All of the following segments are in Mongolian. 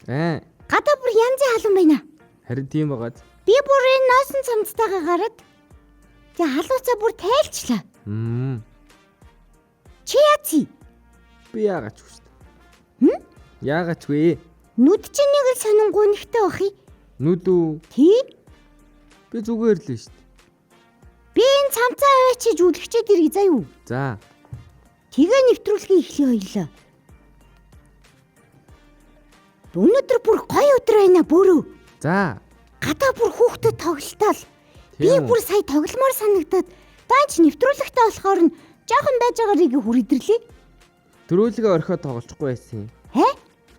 Гадаа бүр янзын халуун байна. Харин тийм байгаад. Би бүр энэ носон цамцтайгаа гараад тэгээ халууцаа бүр тайлчлаа. Чи яац? Би яагач вэ? Яагач вэ? Нүд чинь нэг л сонин гунигтай бах юм. Нүд үү? Тий? Би зүгээр л шүү дээ. Би энэ цамцаа аваачиж үлгчээд ирэх заа юу? За. Тэгээ нэвтрүүлгээ эхлэе хоёлаа. Өнөөдөр бүр гоё өдөр байна бүрөө. За. Гадаа бүр хүүхдэд тоглолтол. Би бүр сая тогломоор санагдаад даанч нэвтрүүлэгтэй болохоор нь жоохон байж байгаарыг хүрэдэрлээ. Төрүүлгээ орхиод тоглохгүй байсан юм.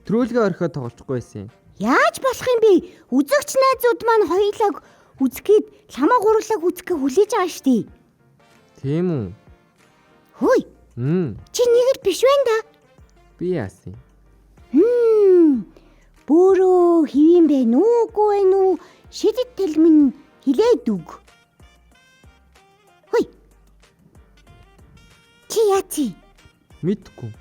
Төрүүлгээ орхиод тоглохгүй байсан юм. Яаж болох юм бэ? Үзэгч найзууд маань хоёулаа үзгээд ламаа гурлаг үзэхээ хүлээж байгаа шүү дээ. Тийм үү? Хөөе. Чи нэг л биш байна да. Би яасан? Бөөрөө хэвэн бэ нүггүй вэ нү? Шидэт тэлмэн хилээд үг. Хөөе. Чи яац? Мэдгүй.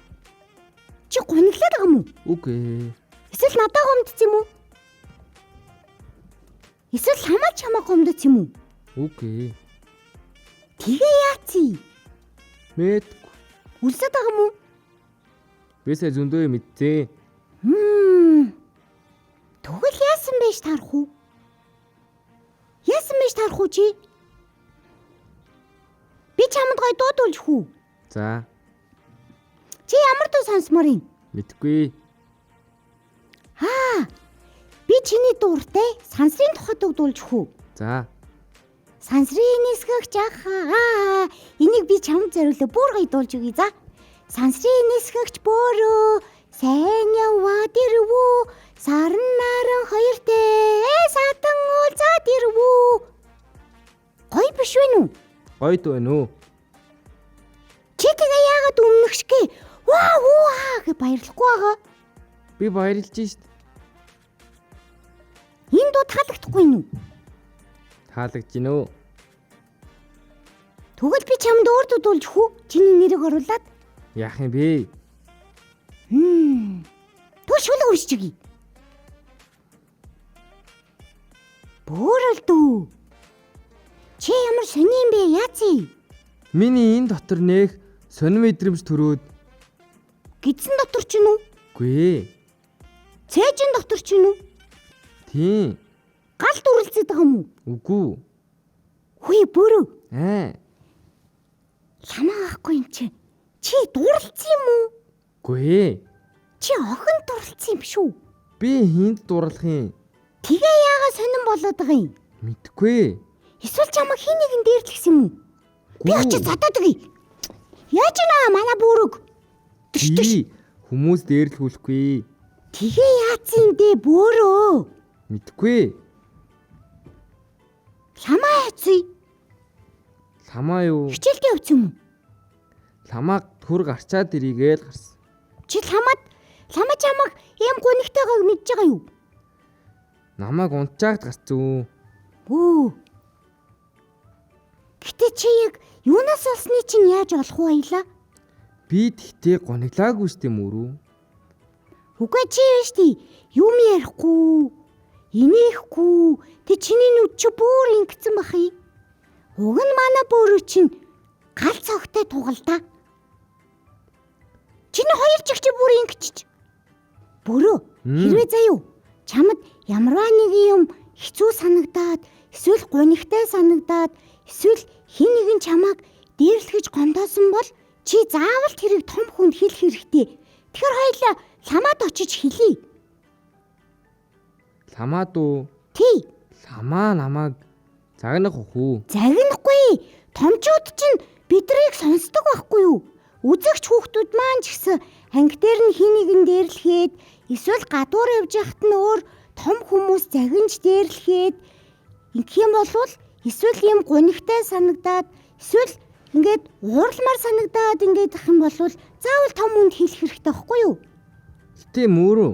Чи гуниглаад байгаа юм уу? Үгүй. Эсвэл надад гомдсон юм уу? Эсвэл хамаа чамаа гомдсон юм уу? Үгүй. Тэгээ яац? Мэдгүй. Үлсээд байгаа юм уу? Би сая зөндөө мэдтээ. Тэгвэл яасан байж тарах уу? Яасан байж тарах уу чи? Би чамд гой дуудуулж хүү. За. Чи ямар дуу сонсмоор юм? Мэдгүй. Би чиний дууртай сансрын тухай дуудуулж хүү. За. Сансрын нисгэгч ахаа. Энийг би чамд зориулаа бүр гоё дуулж өгье за. Сансрын нисгэгч бөөрөө сайн яваад ирвүү. Сарн наран хоёртэй садан уулзаад ирвүү. Гоё биш вэ нү? Гойд байна уу? Чи тэгээ яагаад өмнөхшгэ? Ваа гэж баярлахгүй байгаа. Би баярлж шít. Энэ дуу таалагдахгүй нү? Таалагдж гинэ үү? Тэгвэл би чамд өөр дуудуулж хүү. Чиний нэрийг оруулаад. Яах юм бэ? Төө шүлэг уншиж өгье. Бөөрөл дүү. Чи ямар сони юм бэ? Яац? Миний энэ дотор нэх сонир мэдрэмж төрөөд. Гидсэн дотор ч нү? Үгүй. Цээжин дотор ч нү? Тийм. Галт үрэлцээд байгаа юм уу? Үгүй. Хүй бөөрөө. Ламаа ахгүй юм чи. Чи дурлцсан юм уу? Үгүй. Чи охин дурлцсан юм шүү. Би хинт дурлах юм. Тэгээ яагаад сонирн болоод байгаа юм? Мэдгүй. Эсвэл чамаа хин нэгэн дээрлэхсэн юм уу? Би очиж задаад өгье. Яаж наа манай бөөрөг? Би хүмүүс дээрлэхүүлэхгүй. Тэгээ яацсан дээ бөөрөө? Мэдгүй. Ламаа яацсан? Ламаа юу? Хичээлдээ явсан юм уу? Ламаа төр гарчаад ирийгээл гарсан. Чи ламаа чамаг ийм гунигтайгааг мэдж байгаа юу? Намайг унтжаагт гарцгүй. Гэтэ чи яг юунаас олсны чинь яаж олох вэ аялаа? Би тэгтээ гониглаагүй штэ мөрөө. Үгүй чи биш тий. Юм ярихгүй. Инехгүй. Тэ чиний нүд чи бүр ингэсэн бах юм. Уг нь манай бөөрөө чинь гал цогтой тугалдаа. Чиний хоёр чигч бүр ингэчих. Бөөрөө хэрвээ заяа чамд ямарваа нэг юм хэцүү санагдаад эсвэл гунигтай санагдаад эсвэл хин нэгэн чамааг дээрлэхэж гомдоосон бол чи заавал тэрийг том хүнд хэлэх хэрэгтэй. Тэгэхээр хоёлаа ламаад очиж хэлье. Ламаад уу? Тий. Ламаа намайг загнах уу? Загнахгүй. Томчууд чинь бидрийг сонсдог байхгүй юу? Үзэгч хүүхдүүд маань ч гэсэн анги дээр нь хин нэгэн дээрлэхэд эсвэл гадуур явж яхад нь өөр том хүмүүс загинж дээрлэхэд ингэх юм бол эсвэл юм гунигтай санагдаад эсвэл ингээд уурламар санагдаад ингээд ах юм бол заавал том хүнд хэлэх хэрэгтэй байхгүй юу? Гэтэ мөрөө.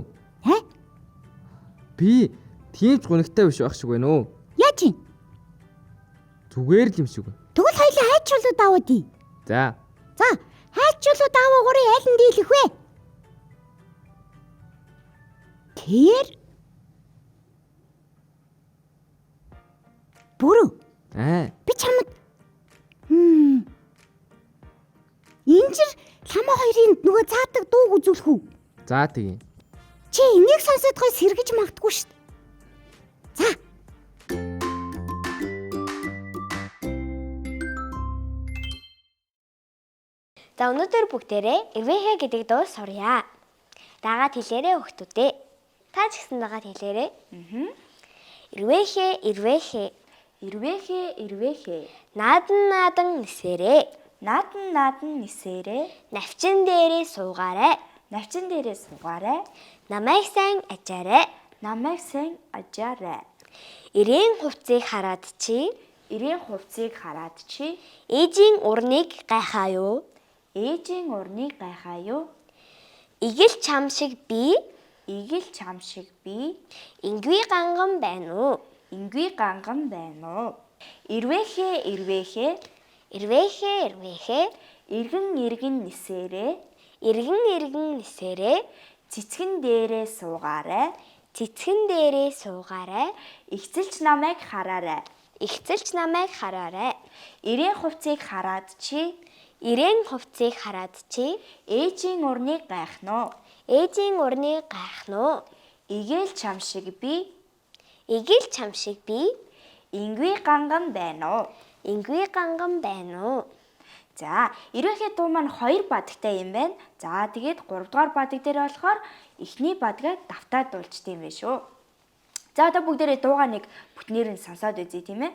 Би тийм ч гунигтай биш байх шиг байна уу? Яаж юм? Зүгээр л юм шиг байна. Тэгвэл хоёлаа хайчуулаад аваад ий. За. Хайчуулаад аваагаараа аль нь дийлэх вэ? Тэр бүрөө. Би чамд Инжир ламаа хоёрын нөгөө заадаг дууг үзүүлэх үү? За тэгье. Чи энийг сонсоод гой сэргэж магтгүй шүү дээ. За. За өнөөдөр бүгдээрээ Ирвэхэ гэдэг дуу сурья. Дагаад хэлээрээ хүүхдүүдээ. Та ч гэсэн дагаад хэлээрээ. Ирвэхэ, Ирвэхэ. Ирвэхэ, Ирвэхэ. Наадан нисээрээ. Наадан нисээрээ. Навчин дээрээ суугаарай. Навчин дээрээ суугаарай. Намайг сайн ажаарай. Намайг сайн ажаарай. Ирээн хувцсыг хараад чи. Ирээн хувцсыг хараад чи. Ээжийн урныг гайхаа юу? Ээжийн урныг гайхаа юу? Игэл чам шиг би. Игэл чам шиг би. Ингүй ганган байна уу? Ингүй ганган байна уу? Ирвэхэ, Ирвэхэ. Ирвэхэ, Ирвэхэ. Иргэн нисээрээ. Иргэн нисээрээ. Цэцгэн дээрээ суугаарай. Цэцгэн дээрээ суугаарай. Игцэлч намайг хараарай. Игцэлч намайг хараарай. Ирээн хувцсыг хараад чи. Ирээн хувцсыг хараад чи. Ээжийн урныг гайхнаа. Ээжийн урныг гайхнаа. Игэл чам шиг би. Игэл чам шиг би. Ингүй ганган байна уу? Ингүй ганган байна уу? За, Ирвэхэ дуу маань 2 бадагтай юм байна. За, тэгээд 3 дугаар бадаг дээр болохоор эхний бадгаа давтаад дуулжт юм байна шүү. За, одоо бүгдээрээ дуугаа нэг бүтнээр нь сонсоод үзье тийм ээ.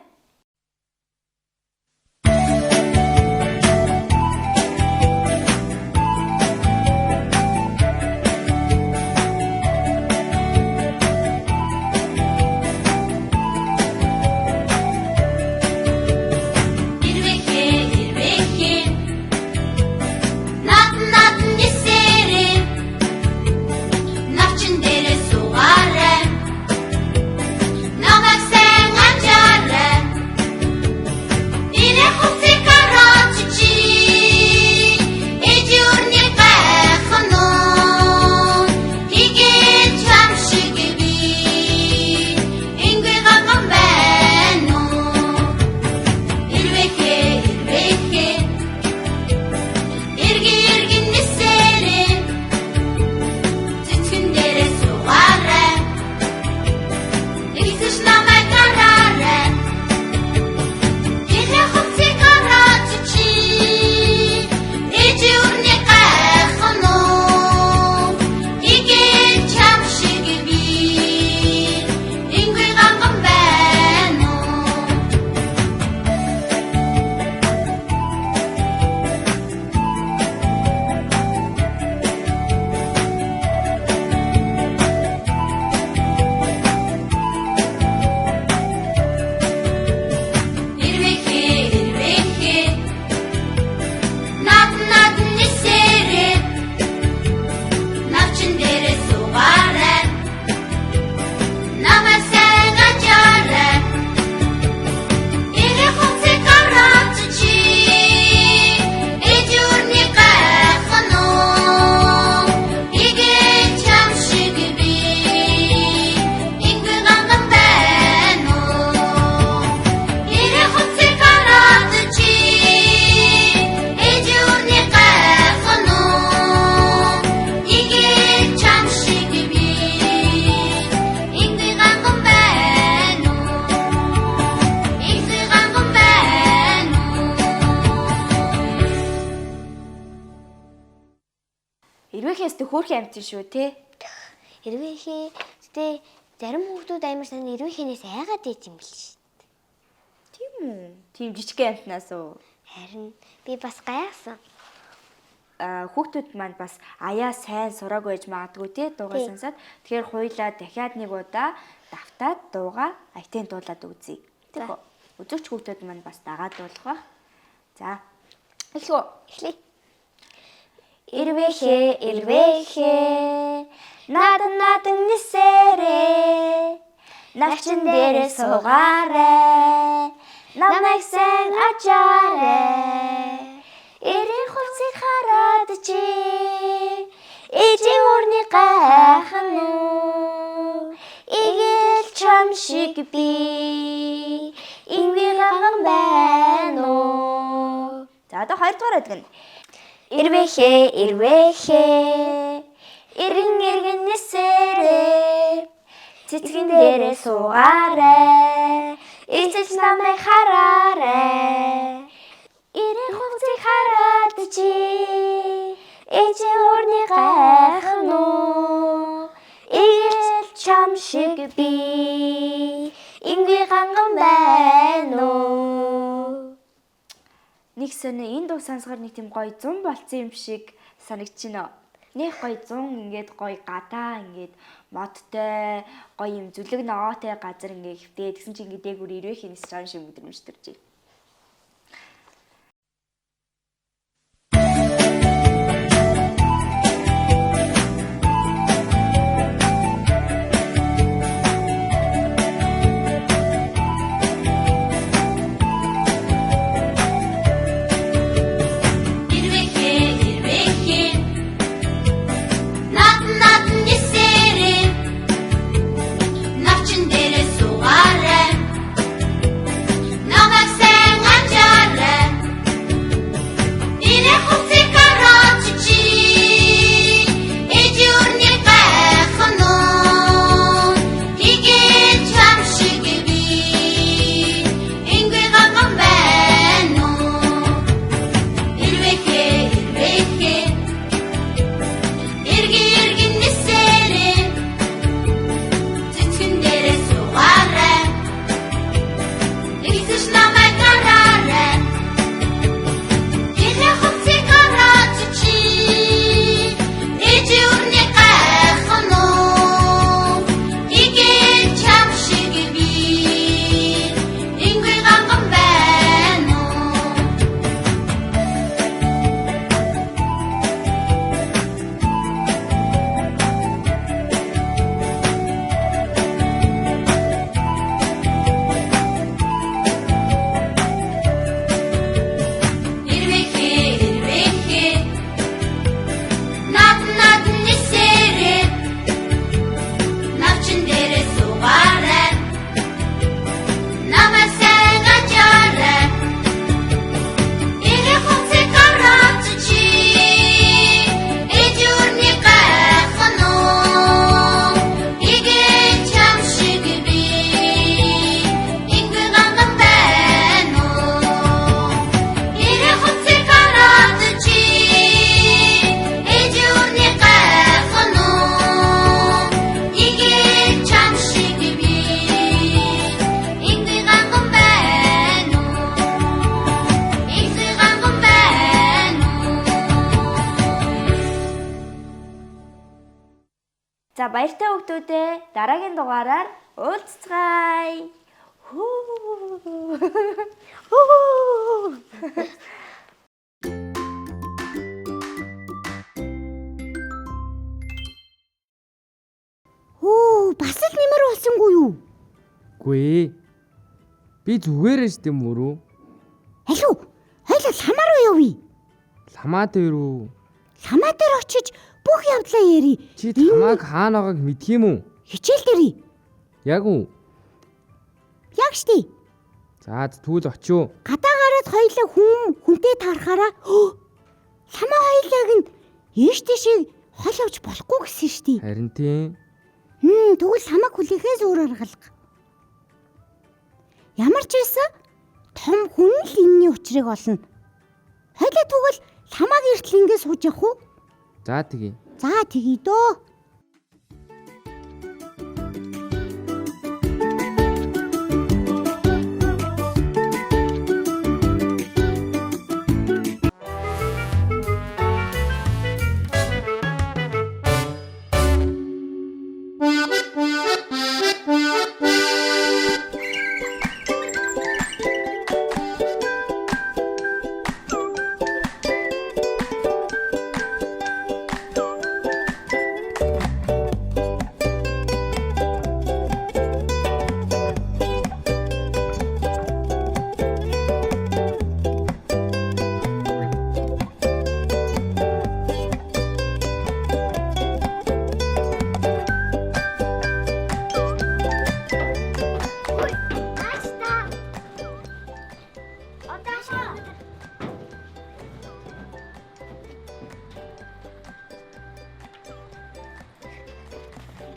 Ирвэхээс тэ хөөрхөн амт шүү те. Ирвэхээ тэ зарим хүүхдүүд амар сайн ирвэхэнээс айгаад ийж юм бэл шүү. Тийм үү? Тийм жижиг амтнаас уу? Харин би бас гайхсан. Хүүхдүүд маань бас аяа сайн сураагүй байж магадгүй те дуугаа сонсоод. Тэгэхээр хуйлаа дахиад нэг удаа давтаад дуугаа аятын дуулаад үзье. Тэгэхээр үзэгч хүүхдүүд маань бас дагаад дуулах ба. За. Эхлэе. Ирвэхэ, Ирвэхэ. Наадан нисээрээ. Навчин дээрээ суугаарай. Намайг сайн ажаарай. Ирээн хувцсыг хараад чи. Ээжийн урны гайхах нь. чам шиг би ингийн ганган байна уу. За одоо хоёрдугаар өдгөн. Ирвэхээ иргэн нэсэрээ цэцгэн дээрээ суугаарай эцэс намайг хараарай ирэх хугацааг хараад чи эцэг урны гайхан уу ил чам шиг би ингийн ганган байна уу. Нэг сони энэ дуу сонсохоор нэг тийм гоё 100 болцсон юм шиг санагдчихна. Нэг гоё 100 ингээд гоё гадаа ингээд модтой гоё юм зүлэг ногоотой газар ингээд хөвтөө тэгсэн чинь ингээд дээгүр ирвэх юм шиг шиг мэдрэмж төрж. За баяртай хүүхдүүдээ дараагийн дугаараар уулзцгаая. Бас л нэмэр болсонгүй юу? Гүй. Би зүгээрээ штэ мөрөө. Алуу, хоёул ламаа руу явъя. Ламаа дээр үү? Ламаа дээр очиж бүх явдлаа ярий. Чи тамааг хаана байгааг мэдх юм уу? Хичээл дээрээ. Яг үү? Яг штий. За тэгвэл очив. Гадаа гараад хоёулаа хүнтэй таарахаараа ламаа хоёулааг нь ээш тийшээ хол авч болохгүй гэсэн штий. Харин тийм. Тэгвэл ламааг хүлээхээс өөр аргалга. Ямар ч байсан том хүн л энэний учрыг олно. Хоёулаа тэгвэл ламааг эртэл ингэ сууж явах уу? За тэгье. За тэгье дөө.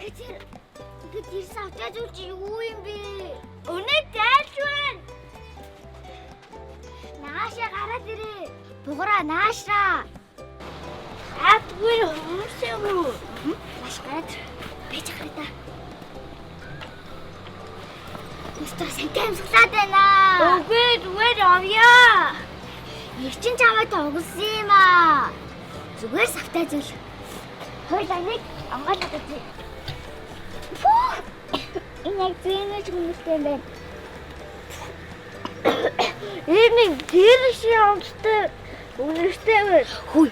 Тэр савтаж үуч юу юм бэ? Өнөө дайлж байна. Нааша гараад ирээ. Буграа наашаа. Атгүй хүмүүсээ. Маш гараад бэж гараа. Мистер Сэнтэм суглаад байна. Үгүй зүгээр авъя. Ирчин чамайг тоглосон юм аа. Зүгээр савтаа зүйл. Хойлоо нэг амгаалаад үзье. Энэ зэнэж хүмүүстэй байна. Энэ гэрш юмстай үнэртэй байна. Хүй.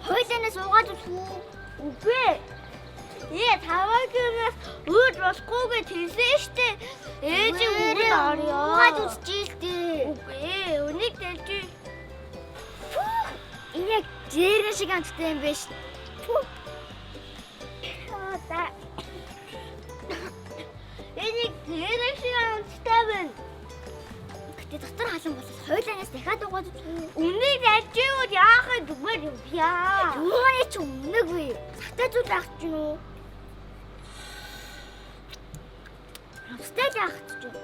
Хойлоонаас суугаад үзв. Үгүй. Таваагаас өөд болохгүй гэж хэлсэн штэ. Ээж үгүй орё. Суугаад үзчихээ. Үгүй. Өнийг дэлж. Энэ зэрэн шиг амттай юм биш. Аа. Энийг зэрэн шиг амттай байна. Гэтэ дотор халуун болол хойлоонаас дахиад угаад үнийг алжиуд яах вэ зүгээр юм яа. Юуны ч үнэгүй. Сахтай зүйл ах ч юм уу? Сахтай ах ч юм.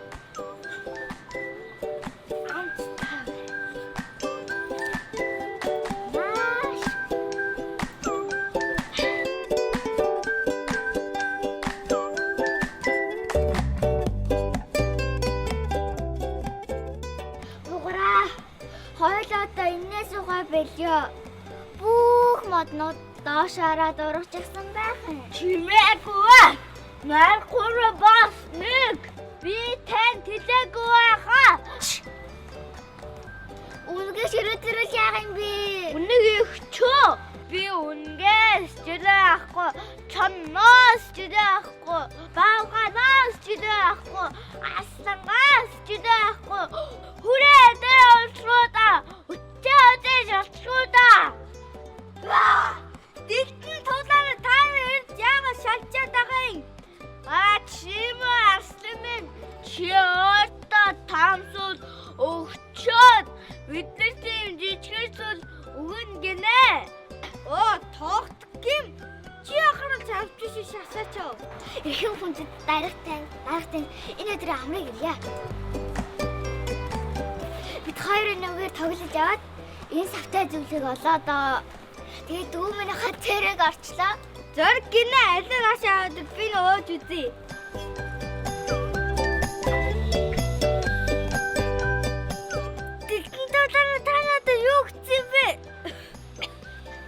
Бэлё. Бүх моднууд доошаараа дурагчсан байх юм. Чимээгүй. Маркура бас нэг. Би тань тэлээгүй хаа. Үнгээ ширэтэрэл яах юм бэ? Үнэг ихчөө. Би үнгээс жирээ ахгүй. Чамнаас жирээ ахгүй. Бааганаас жирээ ахгүй. Асангаас жирээ ахгүй. Хүрээдээ олцроода. Чаатай шалтгуудаа. Дэгтэн тулаараа таамаар яагаад шалчаад байгаа юм? Чимээ арслан чи өөртөө таамсууд өгчөөд бидний тийм жижигэрсэл өгөн гинэ. Тоогт гим. Чи ахарал завж шасаачаа. Ихэн хүндэд дарагтай энэ өдрийн амрыг илээ. Бид хоёрын нэгээр тоглож яваад энэ савтай зүйлийг олоо. Тэгээд дүү минь хат цэрэг орчлоо. Зорг гинэ алин ашаад би нөөж үзье. Тэгтэн дотор танад юу гэсэн бэ?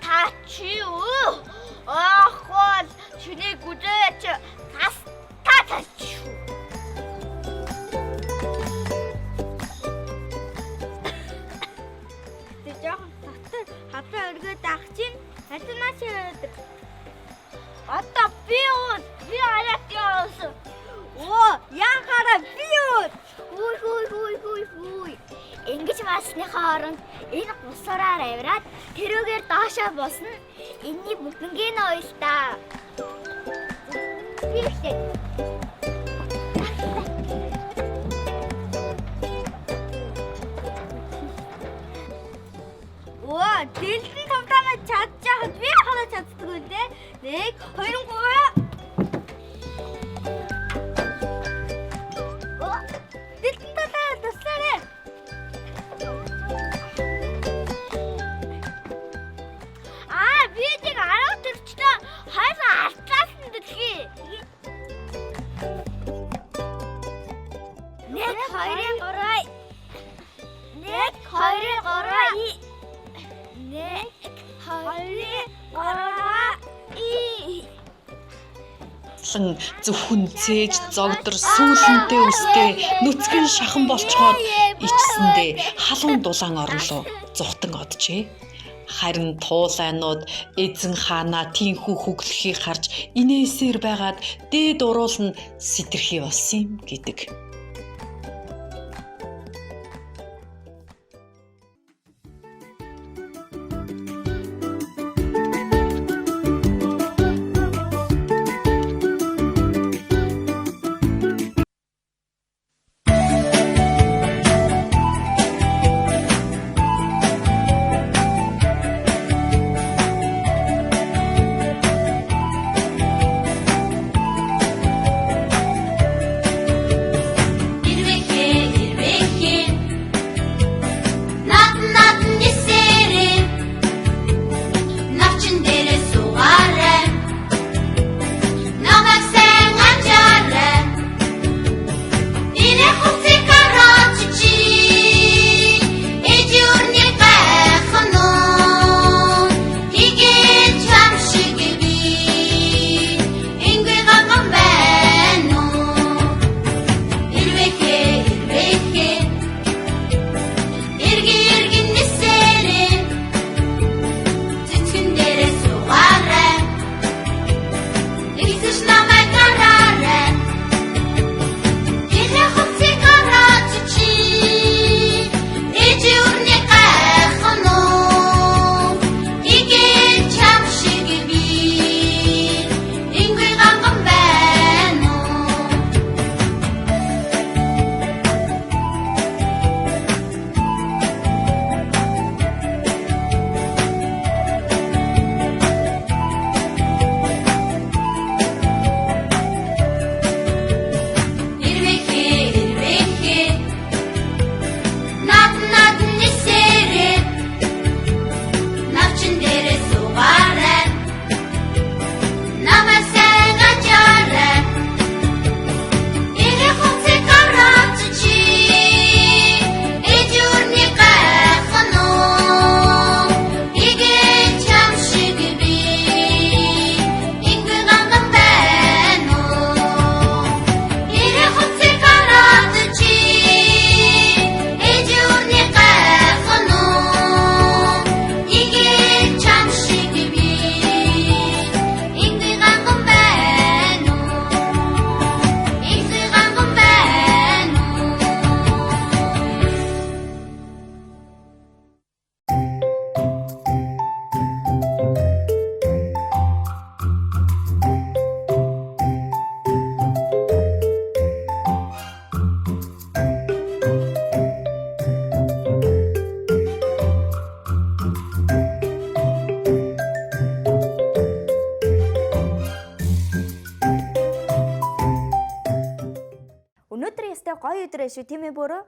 Та чи юу? Ахвал чиний гүдээч тас татач. Хатаа өргөд ах чинь хатнаач яадаг. Одоо би аят яасан. Яхара би Хүй. Ингэж маасныхаа оронд энэ гусараар авираад тэрүүгээр доошоо босно. Энэний бүгднгийн ойлтаа. Би ихтэй. Дэлгэн тавтамаа чадчихад би ханаа чаддаг үлээ. 1 2 3. Дэлгэн тавтамаа туслаарай. Би тийг 10 төрчлөө. Хайраа алтлаас нь дэлхий. 1 2 3. 1 2 3. Зөвхөн цээж зогдор сүүлэнтэй үстэй нүцгэн шахан болцоход ичсэндээ халуун дулаан орон руу зүхтэн оджээ. Харин туулайнууд эзэн хаанаа тийхүү хөглөхийг харж инээсээр байгаад дээд уруулна сэтэрхий болсон юм гэдэг. өстэй гоё өдөр шүү тийм ээ бөөрөө?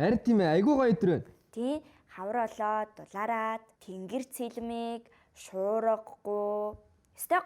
Харин тийм ээ, айгуу гоё өдөр байна. Тий, хавар олоод, дулаараад, тэнгэр цэлмиг, шуургагүй. Өстэй